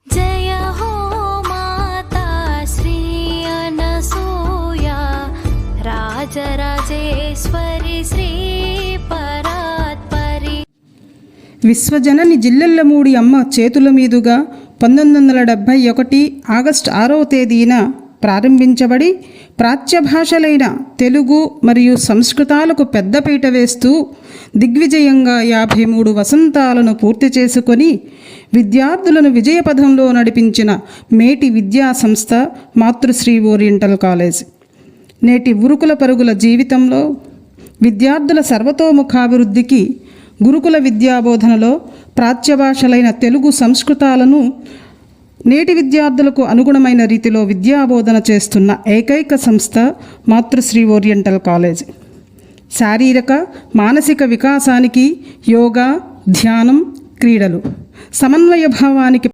జయ హో మాతా శ్రీ అనసూయ రాజరాజేశ్వరి శ్రీ పరాత్పరి. విశ్వజనని జిల్లెళ్ళమూడి అమ్మ చేతుల మీదుగా 1971 ఆగస్టు 6వ తేదీన ప్రారంభించబడి ప్రాచ్య భాషలైన తెలుగు మరియు సంస్కృతాలకు పెద్దపీట వేస్తూ దిగ్విజయంగా 53 వసంతాలను పూర్తి చేసుకొని విద్యార్థులను విజయపథంలో నడిపించిన మేటి విద్యా సంస్థ మాతృశ్రీ ఓరియంటల్ కాలేజ్. నేటి ఉరుకుల పరుగుల జీవితంలో విద్యార్థుల సర్వతోముఖాభివృద్ధికి గురుకుల విద్యాబోధనలో ప్రాచ్య భాషలైన తెలుగు సంస్కృతాలను నేటి విద్యార్థులకు అనుగుణమైన రీతిలో విద్యాబోధన చేస్తున్న ఏకైక సంస్థ మాతృశ్రీ ఓరియంటల్ కాలేజ్. శారీరక మానసిక వికాసానికి యోగా, ధ్యానం, క్రీడలు, సమన్వయ భావానికి